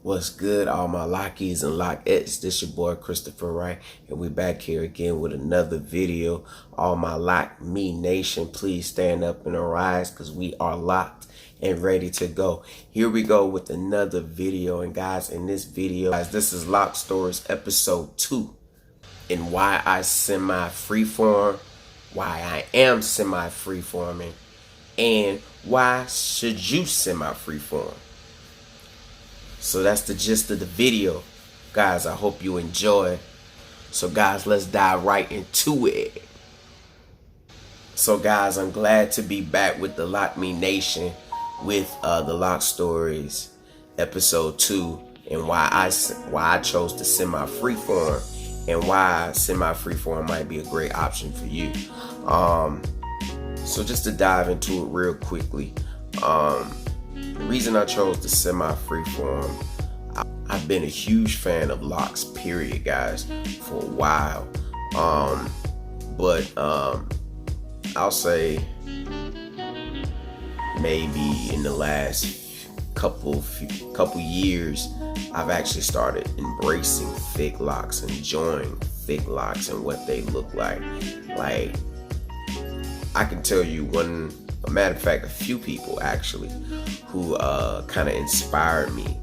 What's good, all my Lockies and Locs? This your boy Christopher Wright, and we back here again with another video. All my Lock Me Nation, please stand up and arise, because we are locked and ready to go. Here we go with another video, and guys, in this video, this is Loc Stories episode 2, and why I semi-freeform, why I am semi-freeforming, and why should you semi-freeform. So that's the gist of the video, guys. I hope you enjoy. So guys, let's dive right into it. So guys, I'm glad to be back with the Lock Me Nation with the Loc Stories episode 2, and why I chose to semi-freeform, and why semi-freeform might be a great option for you. So just to dive into it real quickly, the reason I chose the semi-freeform, I've been a huge fan of Locs, period, guys, for a while. But I'll say maybe in the last couple years, I've actually started embracing thick locks, enjoying thick locks and what they look like. Like, I can tell you a matter of fact, a few people actually who kind of inspired me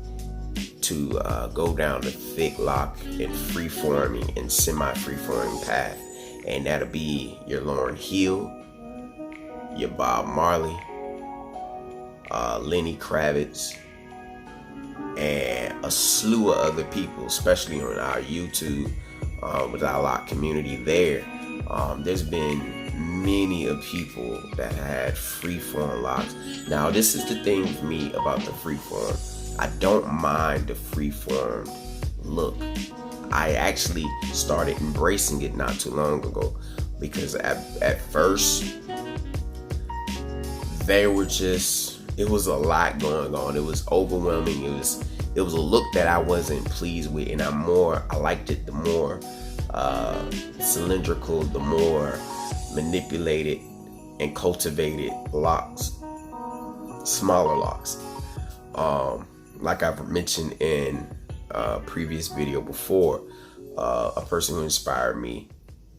to go down the thick lock and freeforming and semi-freeforming path, and that'll be your Lauryn Hill, your Bob Marley, Lenny Kravitz, and a slew of other people, especially on our YouTube, with our Loc community there. There's been many of people that had freeform locks. Now, this is the thing with me about the freeform. I don't mind the freeform look. I actually started embracing it not too long ago, because at first it was a lot going on. It was overwhelming. It was a look that I wasn't pleased with, and I liked it the more cylindrical, the more manipulated and cultivated locks, smaller locks. Like I've mentioned in a previous video before, a person who inspired me,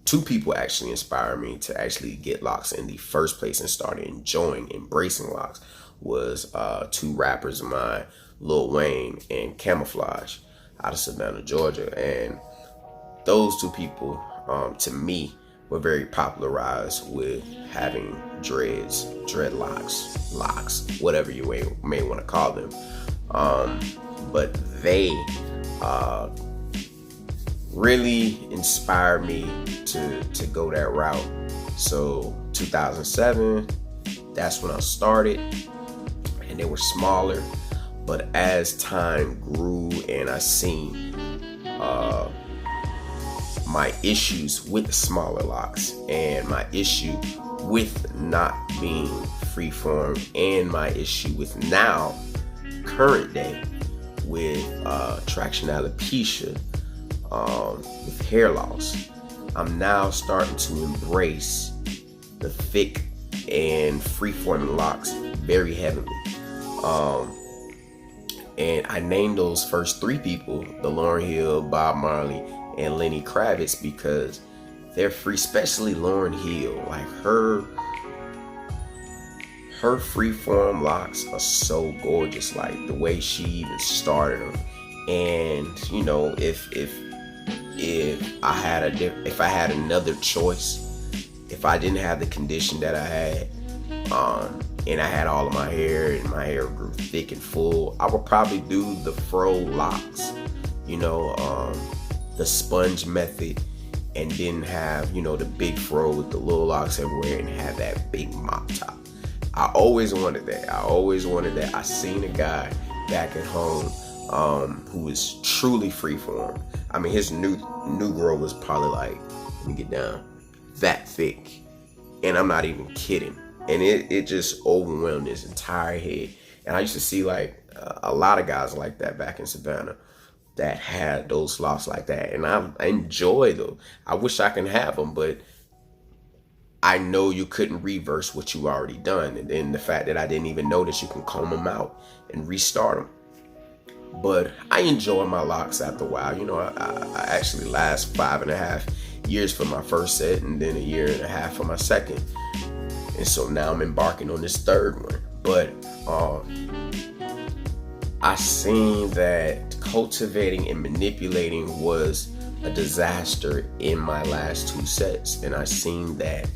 two people actually inspired me to actually get locks in the first place and started embracing locks, was two rappers of mine, Lil Wayne and Camouflage, out of Savannah, Georgia. And those two people, to me, were very popularized with having dreads, dreadlocks, locks, whatever you may want to call them. But they really inspired me to go that route. So 2007, that's when I started, and they were smaller. But as time grew and I seen my issues with the smaller locks, and my issue with not being freeform, and my issue with now, current day, with traction alopecia, with hair loss, I'm now starting to embrace the thick and freeforming locks very heavily. And I named those first three people, the Lauryn Hill, Bob Marley, and Lenny Kravitz, because they're free, especially Lauryn Hill. Like her freeform locks are so gorgeous, like the way she even started them. And you know, if I had another choice, if I didn't have the condition that I had, and I had all of my hair, and my hair grew thick and full, I would probably do the fro locks, you know, the sponge method, and then have, you know, the big fro with the little locks everywhere, and have that big mop top. I always wanted that. I seen a guy back at home who was truly freeform. I mean, his new girl was probably like, let me get down, that thick. And I'm not even kidding. And it just overwhelmed his entire head. And I used to see like a lot of guys like that back in Savannah that had those locks like that. And I enjoy them. I wish I can have them, but I know you couldn't reverse what you already done. And then the fact that I didn't even know that you can comb them out and restart them. But I enjoy my locks after a while. You know, I actually last 5.5 years for my first set, and then 1.5 years for my second. And so now I'm embarking on this third one. But I seen that cultivating and manipulating was a disaster in my last 2 sets, and I seen that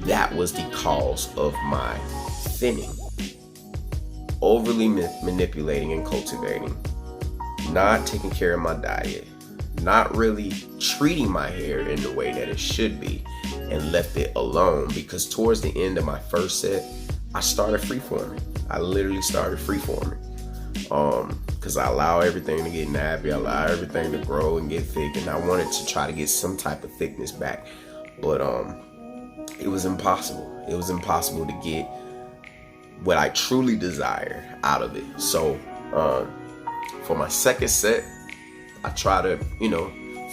that was the cause of my thinning. Overly manipulating and cultivating, not taking care of my diet, not really treating my hair in the way that it should be, and left it alone. Because towards the end of my first set, I started freeforming. I literally started freeforming. Because I allow everything to get nappy, I allow everything to grow and get thick, and I wanted to try to get some type of thickness back. But it was impossible. It was impossible to get what I truly desire out of it. So for my second set, I try to,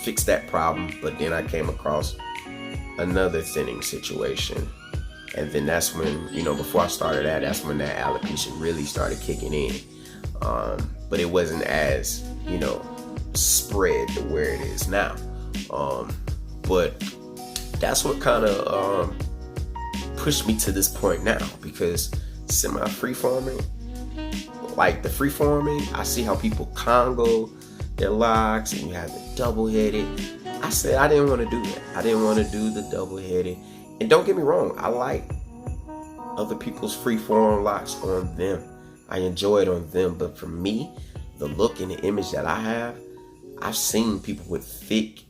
fix that problem, but then I came across another thinning situation. And then that's when, before I started that's when that alopecia really started kicking in. But it wasn't as, spread to where it is now. But that's what kind of pushed me to this point now, because semi-freeforming, like the freeforming, I see how people Congo their locks, and you have the double-headed. I said I didn't want to do that. I didn't want to do the double-headed. And don't get me wrong, I like other people's freeform locks on them. I enjoy it on them. But for me, the look and the image that I have, I've seen people with thick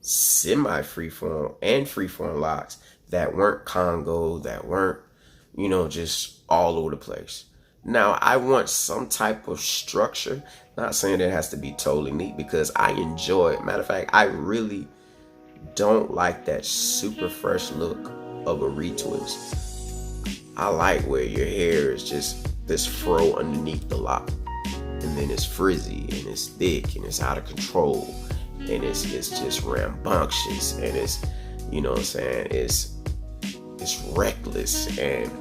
semi-freeform and freeform locks that weren't Congo, that weren't, just all over the place. Now, I want some type of structure. Not saying it has to be totally neat, because I enjoy it. Matter of fact, I really don't like that super fresh look of a retwist. I like where your hair is just this fro underneath the lock, and then it's frizzy and it's thick and it's out of control, and it's just rambunctious, and it's, it's reckless and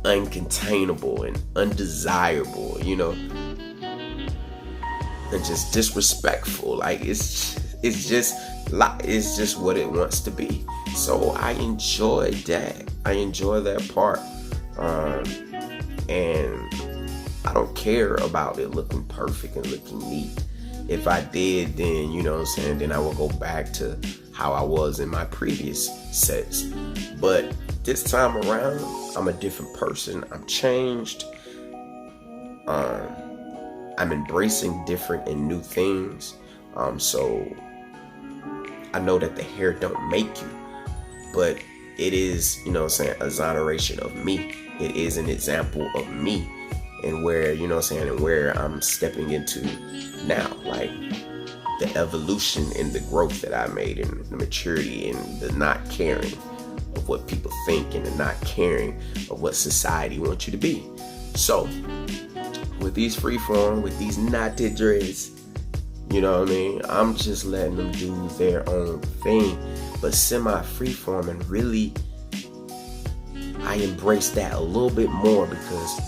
uncontainable and undesirable, and just disrespectful. Like it's just what it wants to be. So I enjoy that. I enjoy that part, and I don't care about it looking perfect and looking neat. If I did, then then I will go back to how I was in my previous sets. But this time around, I'm a different person. I'm changed. I'm embracing different and new things. So I know that the hair don't make you, but it is, exoneration of me. It is an example of me, and where, and where I'm stepping into now, like the evolution and the growth that I made, and the maturity, and the not caring of what people think, and the not caring of what society wants you to be. So with these freeform, with these knotted dreads, I'm just letting them do their own thing. But semi-freeform, and really, I embrace that a little bit more, because,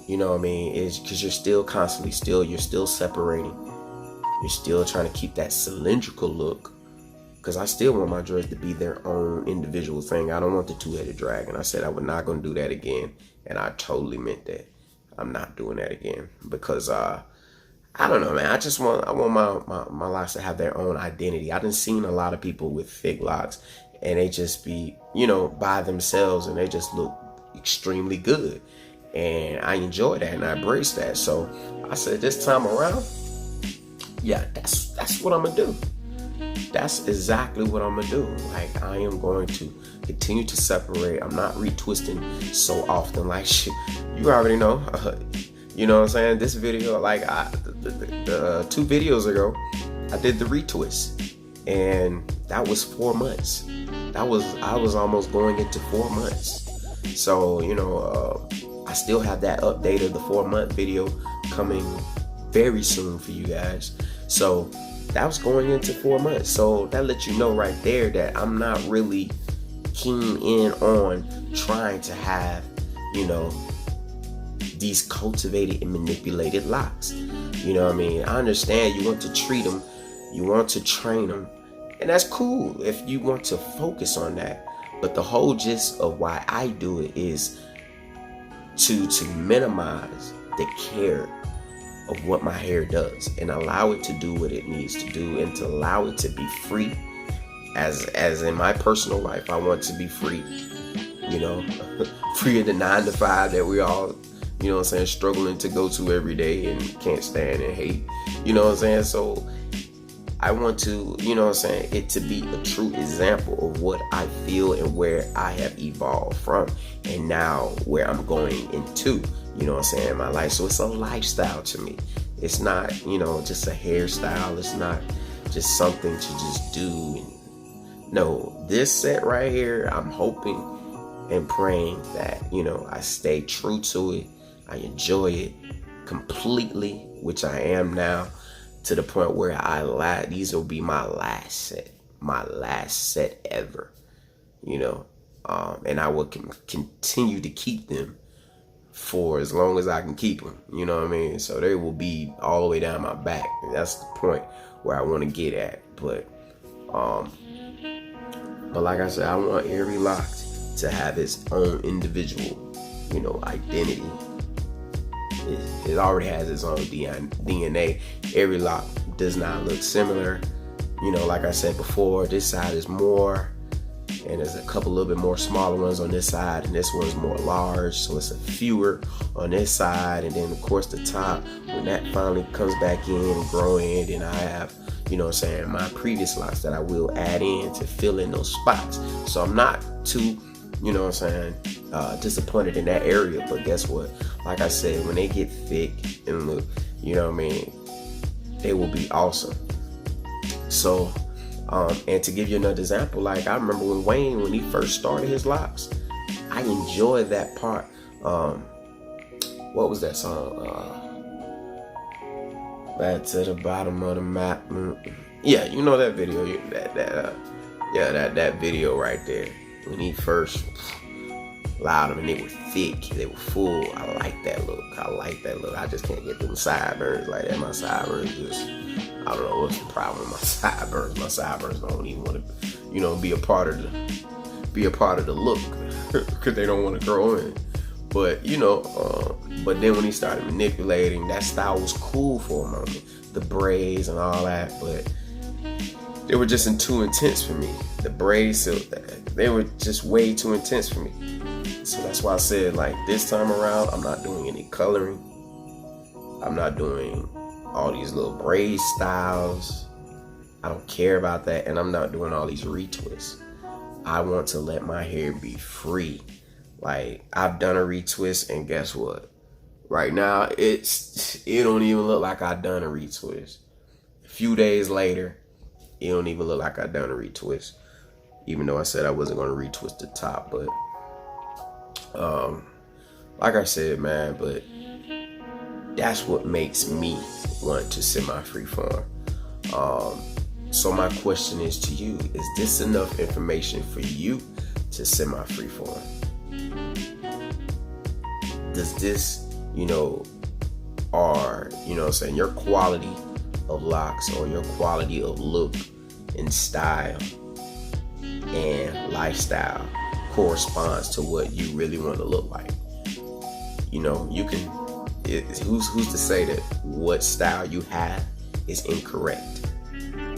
is because you're still constantly you're still separating. You're still trying to keep that cylindrical look, because I still want my dreads to be their own individual thing. I don't want the two-headed dragon. I said I was not going to do that again, and I totally meant that. I'm not doing that again, because I don't know, man. I want my locks to have their own identity. I done seen a lot of people with thick locks, and they just be, by themselves, and they just look extremely good. And I enjoy that, and I embrace that. So I said this time around, yeah, that's what I'm gonna do. That's exactly what I'm gonna do. Like, I am going to continue to separate. I'm not retwisting so often. Like, shit, you already know. You know what I'm saying? This video, like the 2 videos ago, I did the retwist, and that was 4 months. I was almost going into 4 months. So, I still have that update of the 4-month video coming very soon for you guys. So that was going into 4 months. So that lets you know right there that I'm not really keen in on trying to have, these cultivated and manipulated locks. You know what I mean? I understand you want to treat them, you want to train them, and that's cool if you want to focus on that. But the whole gist of why I do it is to minimize the care of what my hair does and allow it to do what it needs to do, and to allow it to be free. As in my personal life, I want to be free, free of the 9 to 5 that we all, struggling to go to every day and can't stand and hate, So I want to, it to be a true example of what I feel and where I have evolved from, and now where I'm going into, my life. So it's a lifestyle to me. It's not, just a hairstyle. It's not just something to just do. No, this set right here, I'm hoping and praying that, I stay true to it. I enjoy it completely, which I am now, to the point where these will be my last set ever, and I will continue to keep them for as long as I can keep them, you know what I mean? So they will be all the way down my back. And that's the point where I want to get at. But like I said, I want every lock to have its own individual, identity. It already has its own DNA. Every lock does not look similar. Like I said before, this side is more, and there's a couple little bit more smaller ones on this side, and this one's more large, so it's a fewer on this side. And then of course the top, when that finally comes back in and grow in, then I have, my previous locks that I will add in to fill in those spots. So I'm not too, disappointed in that area. But guess what? Like I said, when they get thick and look, they will be awesome. So, and to give you another example, like I remember when he first started his locks, I enjoyed that part. What was that song? Back to the bottom of the map. Yeah, that video. That video right there. When he first allowed them, and they were thick, they were full. I like that look. I just can't get them sideburns like that. My sideburns just, I don't know what's the problem with my sideburns. My sideburns don't even want to, be a part of the look because they don't want to grow in. But but then when he started manipulating, that style was cool for a moment. The braids and all that, but they were just too intense for me. The braids, they were just way too intense for me. So that's why I said, like, this time around, I'm not doing any coloring. I'm not doing all these little braid styles. I don't care about that. And I'm not doing all these retwists. I want to let my hair be free. Like, I've done a retwist, and guess what? Right now, it don't even look like I done a retwist. A few days later, it don't even look like I done a retwist. Even though I said I wasn't going to retwist the top, but like I said, man, but that's what makes me want to semi-freeform. So my question is to you, is this enough information for you to semi-freeform? Does this, or, your quality of locks or your quality of look and style and lifestyle corresponds to what you really want to look like? You can, who's to say that what style you have is incorrect,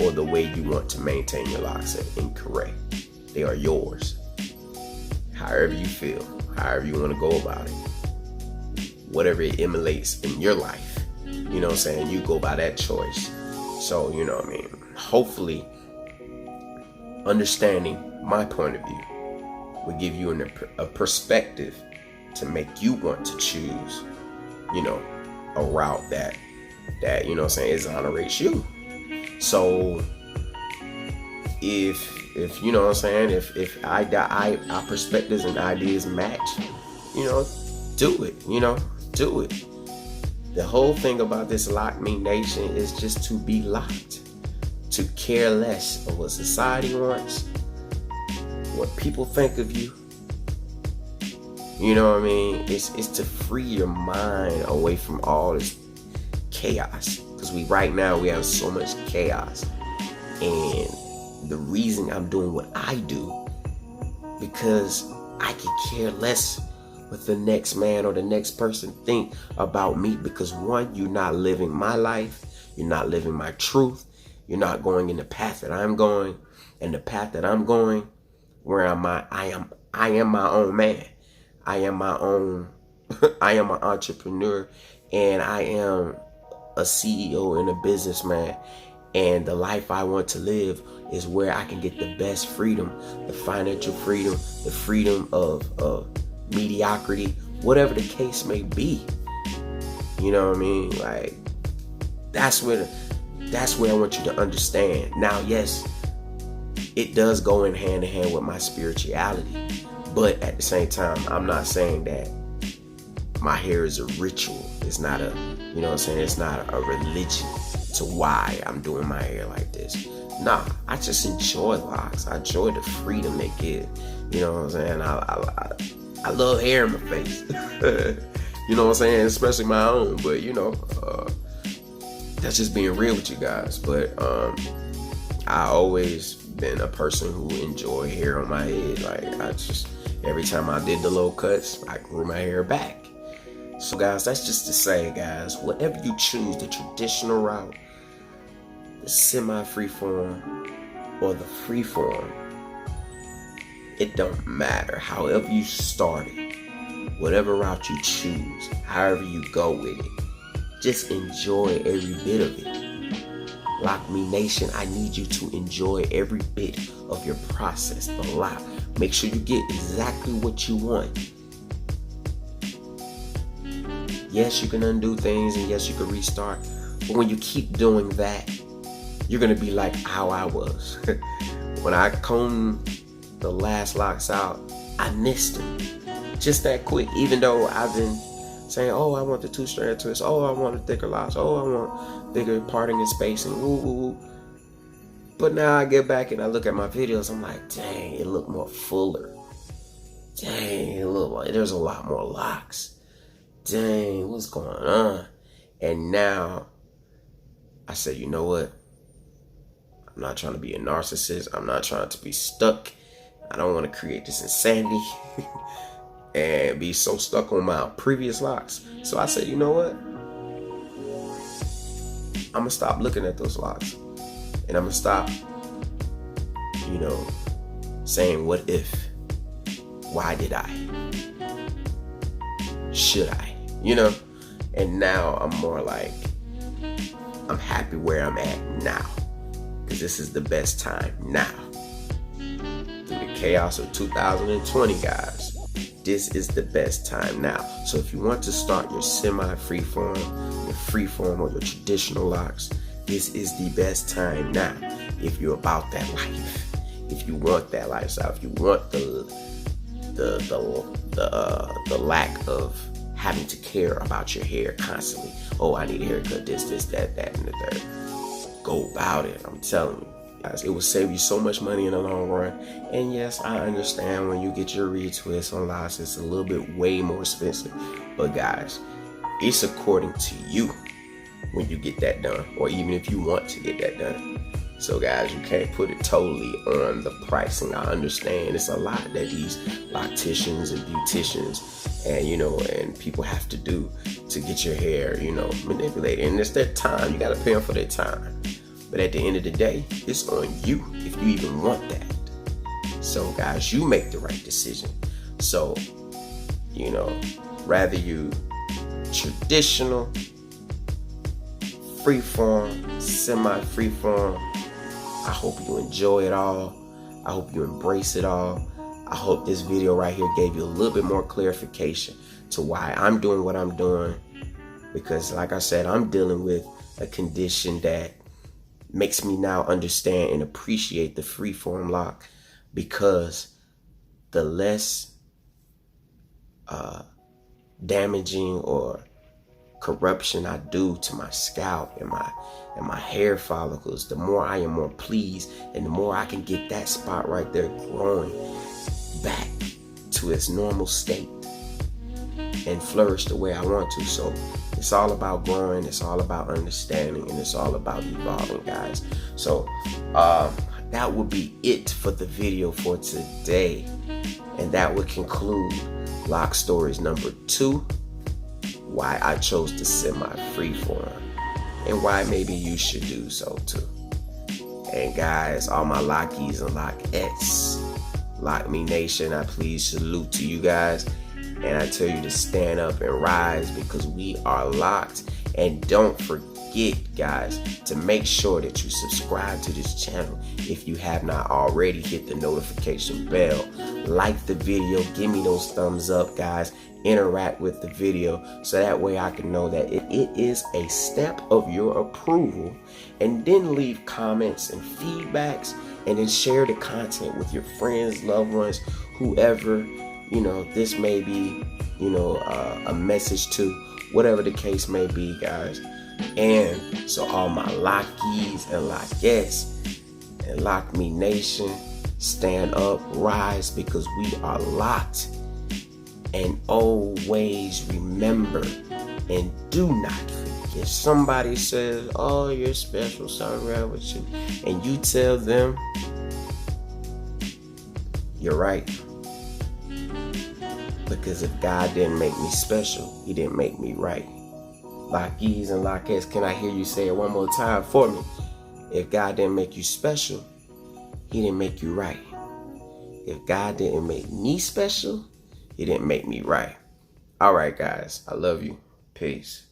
or the way you want to maintain your locks are incorrect? They are yours. However you feel, however you want to go about it, whatever it emulates in your life, you go by that choice. So, hopefully understanding my point of view will give you a perspective to make you want to choose, a route that exonerates you. So if our perspectives and ideas match, do it. The whole thing about this Lock Me Nation is just to be locked, to care less of what society wants, what people think of you. You know what I mean? It's to free your mind away from all this chaos. Because right now we have so much chaos. And the reason I'm doing what I do, because I could care less what the next man or the next person think about me. Because one, you're not living my life. You're not living my truth. You're not going in the path that I'm going. And the path that I'm going, where am I? I am my own man. I am my own, I am an entrepreneur, and I am a CEO and a businessman. And the life I want to live is where I can get the best freedom, the financial freedom, the freedom of mediocrity, whatever the case may be. You know what I mean? Like, that's where I want you to understand. Now, yes, it does go in hand with my spirituality. But at the same time, I'm not saying that my hair is a ritual. It's not a, you know what I'm saying? It's not a religion to why I'm doing my hair like this. Nah, I just enjoy locks. I enjoy the freedom they give. You know what I'm saying? I love hair in my face. You know what I'm saying? Especially my own. But, you know, that's just being real with you guys. But I always been a person who enjoy hair on my head. Like, every time I did the low cuts, I grew my hair back. So guys, that's just to say, guys, whatever you choose, the traditional route, the semi-freeform, or the freeform, it don't matter. However you start it, whatever route you choose, however you go with it, just enjoy every bit of it. Lock Me Nation, I need you to enjoy every bit of your process, the lock. Make sure you get exactly what you want. Yes, you can undo things, and yes, you can restart. But when you keep doing that, you're going to be like how I was. When I combed the last locks out, I missed them. Just that quick. Even though I've been saying, oh, I want the two-strand twist. Oh, I want a thicker locks. Oh, I want bigger parting and spacing. Woo, woo, woo. But now I get back and I look at my videos, I'm like, dang, it looked more fuller. Dang, it looked like there's a lot more locks. Dang, what's going on? And now I said, you know what? I'm not trying to be a narcissist. I'm not trying to be stuck. I don't want to create this insanity and be so stuck on my previous locks. So I said, you know what? I'm going to stop looking at those locks. And I'm going to stop, you know, saying, what if? Why did I? Should I? You know? And now I'm more like, I'm happy where I'm at now. Because this is the best time now. Through the chaos of 2020, guys, this is the best time now. So if you want to start your semi-freeform, your freeform, or your traditional locks, this is the best time now. If you're about that life, if you want that lifestyle, if you want the lack of having to care about your hair constantly. Oh, I need a haircut, this, that, and the third. Go about it. I'm telling you, guys, it will save you so much money in the long run. And yes, I understand when you get your retwist on locks, it's a little bit way more expensive. But guys, it's according to you when you get that done, or even if you want to get that done. So guys, you can't put it totally on the pricing. I understand it's a lot that these locticians and beauticians and, you know, and people have to do to get your hair, you know, manipulated. And it's their time. You got to pay them for their time. But at the end of the day, it's on you if you even want that. So guys, you make the right decision. So, you know, rather you traditional, freeform, semi-freeform, I hope you enjoy it all. I hope you embrace it all. I hope this video right here gave you a little bit more clarification to why I'm doing what I'm doing. Because like I said, I'm dealing with a condition that makes me now understand and appreciate the freeform lock, because the less damaging or corruption I do to my scalp and my hair follicles, the more I am more pleased, and the more I can get that spot right there growing back to its normal state. and flourish the way I want to. So it's all about growing, it's all about understanding, and it's all about evolving, guys. So that would be it for the video for today, and that would conclude Loc Stories number 2, why I chose to semi-freeform, and why maybe you should do so too. And guys, all my Lockies and Locs, Loc Me Nation, I please salute to you guys. And I tell you to stand up and rise, because we are locked. And don't forget, guys, to make sure that you subscribe to this channel if you have not already. Hit the notification bell, like the video, give me those thumbs up, guys. Interact with the video so that way I can know that it is a step of your approval. And then leave comments and feedbacks, and then share the content with your friends, loved ones, whoever this may be, a message to, whatever the case may be, guys. And so all my Lockies and Locs and Loc Me Nation, stand up, rise, because we are locked. And always remember, and do not forget, somebody says, oh, you're special, something wrong with you, and you tell them, you're right. Because if God didn't make me special, he didn't make me right. Lockies and Locs, can I hear you say it one more time for me? If God didn't make you special, he didn't make you right. If God didn't make me special, he didn't make me right. All right, guys. I love you. Peace.